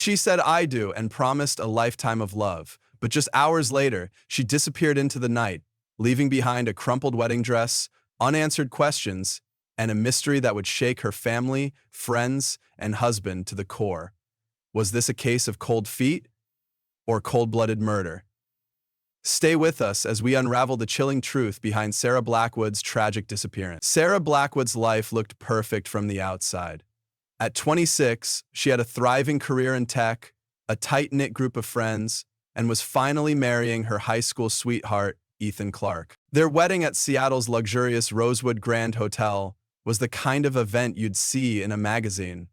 She said I do and promised a lifetime of love. But just hours later, she disappeared into the night, leaving behind a crumpled wedding dress, unanswered questions, and a mystery that would shake her family, friends, and husband to the core. Was this a case of cold feet or cold-blooded murder? Stay with us as we unravel the chilling truth behind Sarah Blackwood's tragic disappearance. Sarah Blackwood's life looked perfect from the outside. At 26, she had a thriving career in tech, a tight-knit group of friends, and was finally marrying her high school sweetheart, Ethan Clark. Their wedding at Seattle's luxurious Rosewood Grand Hotel was the kind of event you'd see in a magazine.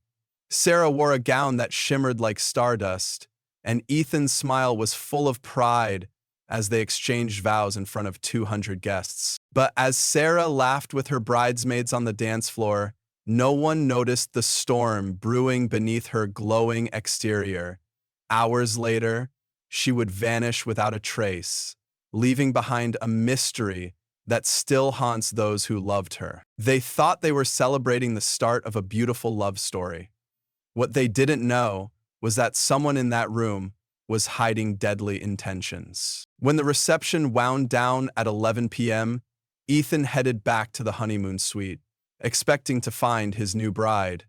Sarah wore a gown that shimmered like stardust, and Ethan's smile was full of pride as they exchanged vows in front of 200 guests. But as Sarah laughed with her bridesmaids on the dance floor, no one noticed the storm brewing beneath her glowing exterior. Hours later, she would vanish without a trace, leaving behind a mystery that still haunts those who loved her. They thought they were celebrating the start of a beautiful love story. What they didn't know was that someone in that room was hiding deadly intentions. When the reception wound down at 11 p.m., Ethan headed back to the honeymoon suite, expecting to find his new bride.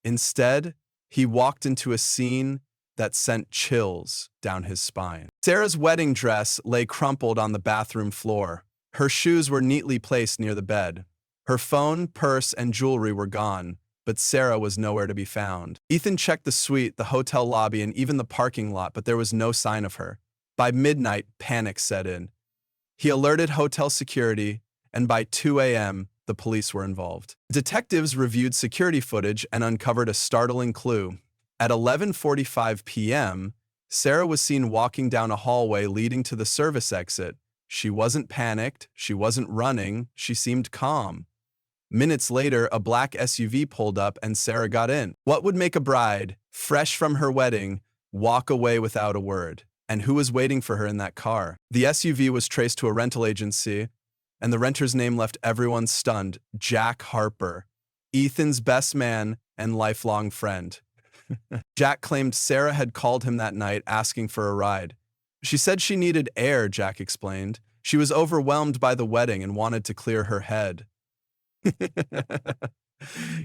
Instead, he walked into a scene that sent chills down his spine. Sarah's wedding dress lay crumpled on the bathroom floor. Her shoes were neatly placed near the bed. Her phone, purse, and jewelry were gone, but Sarah was nowhere to be found. Ethan checked the suite, the hotel lobby, and even the parking lot, but there was no sign of her. By midnight, panic set in. He alerted hotel security, and by 2 a.m., the police were involved. Detectives reviewed security footage and uncovered a startling clue. At 11:45 p.m., Sarah was seen walking down a hallway leading to the service exit. She wasn't panicked, she wasn't running, she seemed calm. Minutes later, a black SUV pulled up and Sarah got in. What would make a bride, fresh from her wedding, walk away without a word? And who was waiting for her in that car? The SUV was traced to a rental agency, and the renter's name left everyone stunned: Jack Harper, Ethan's best man and lifelong friend. Jack claimed Sarah had called him that night asking for a ride. She said she needed air, Jack explained. She was overwhelmed by the wedding and wanted to clear her head.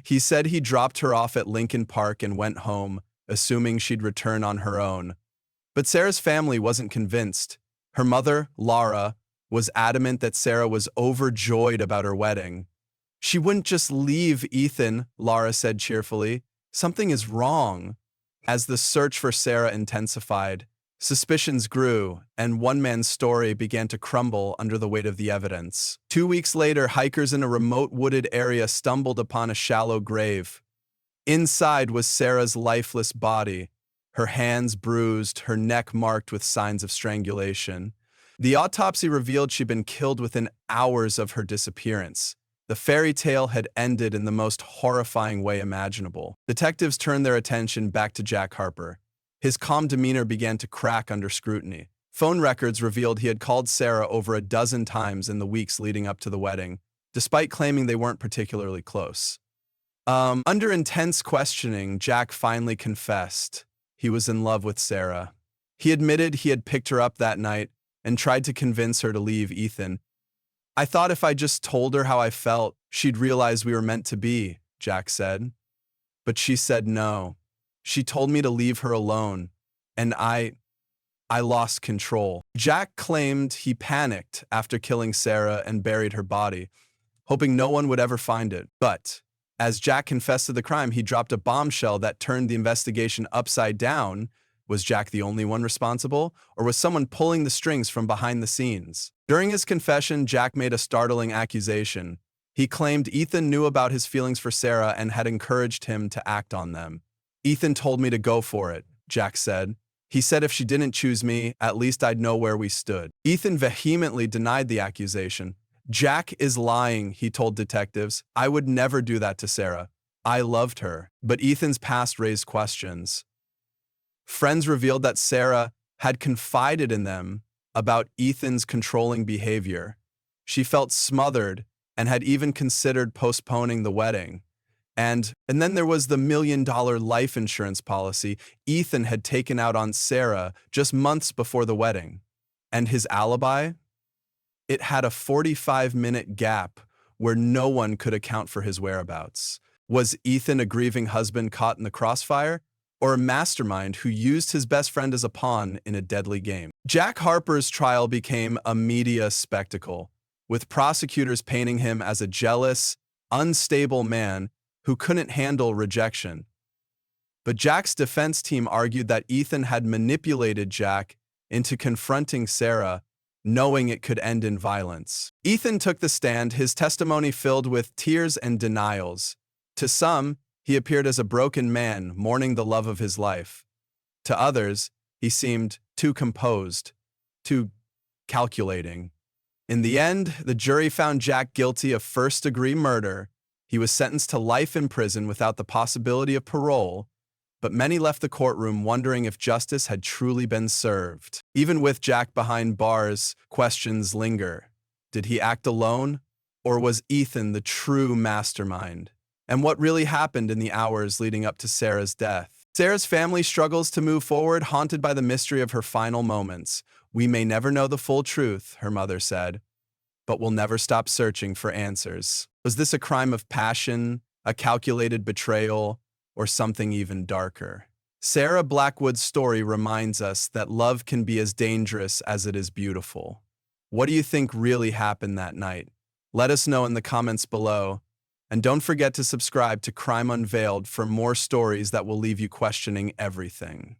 He said he dropped her off at Lincoln Park and went home, assuming she'd return on her own. But Sarah's family wasn't convinced. Her mother, Laura, was adamant that Sarah was overjoyed about her wedding. She wouldn't just leave Ethan, Laura said cheerfully. Something is wrong. As the search for Sarah intensified, suspicions grew, and one man's story began to crumble under the weight of the evidence. 2 weeks later, hikers in a remote wooded area stumbled upon a shallow grave. Inside was Sarah's lifeless body, her hands bruised, her neck marked with signs of strangulation. The autopsy revealed she'd been killed within hours of her disappearance. The fairy tale had ended in the most horrifying way imaginable. Detectives turned their attention back to Jack Harper. His calm demeanor began to crack under scrutiny. Phone records revealed he had called Sarah over a dozen times in the weeks leading up to the wedding, despite claiming they weren't particularly close. Under intense questioning, Jack finally confessed he was in love with Sarah. He admitted he had picked her up that night and tried to convince her to leave Ethan. "I thought if I just told her how I felt, she'd realize we were meant to be," Jack said. But she said no. She told me to leave her alone, and I lost control. Jack claimed he panicked after killing Sarah and buried her body, hoping no one would ever find it. But as Jack confessed to the crime, he dropped a bombshell that turned the investigation upside down. Was Jack the only one responsible, or was someone pulling the strings from behind the scenes? During his confession, Jack made a startling accusation. He claimed Ethan knew about his feelings for Sarah and had encouraged him to act on them. "Ethan told me to go for it," Jack said. "He said if she didn't choose me, at least I'd know where we stood." Ethan vehemently denied the accusation. "Jack is lying," he told detectives. "I would never do that to Sarah. I loved her." But Ethan's past raised questions. Friends revealed that Sarah had confided in them about Ethan's controlling behavior. She felt smothered and had even considered postponing the wedding. And then there was the $1 million life insurance policy Ethan had taken out on Sarah just months before the wedding. And his alibi? It had a 45-minute gap where no one could account for his whereabouts. Was Ethan a grieving husband caught in the crossfire, or a mastermind who used his best friend as a pawn in a deadly game? Jack Harper's trial became a media spectacle, with prosecutors painting him as a jealous, unstable man who couldn't handle rejection. But Jack's defense team argued that Ethan had manipulated Jack into confronting Sarah, knowing it could end in violence. Ethan took the stand, his testimony filled with tears and denials. To some, he appeared as a broken man mourning the love of his life. To others, he seemed too composed, too calculating. In the end, the jury found Jack guilty of first-degree murder. He was sentenced to life in prison without the possibility of parole, but many left the courtroom wondering if justice had truly been served. Even with Jack behind bars, questions linger. Did he act alone, or was Ethan the true mastermind? And what really happened in the hours leading up to Sarah's death? Sarah's family struggles to move forward, haunted by the mystery of her final moments. We may never know the full truth, her mother said, but we'll never stop searching for answers. Was this a crime of passion, a calculated betrayal, or something even darker? Sarah Blackwood's story reminds us that love can be as dangerous as it is beautiful. What do you think really happened that night? Let us know in the comments below. And don't forget to subscribe to Crime Unveiled for more stories that will leave you questioning everything.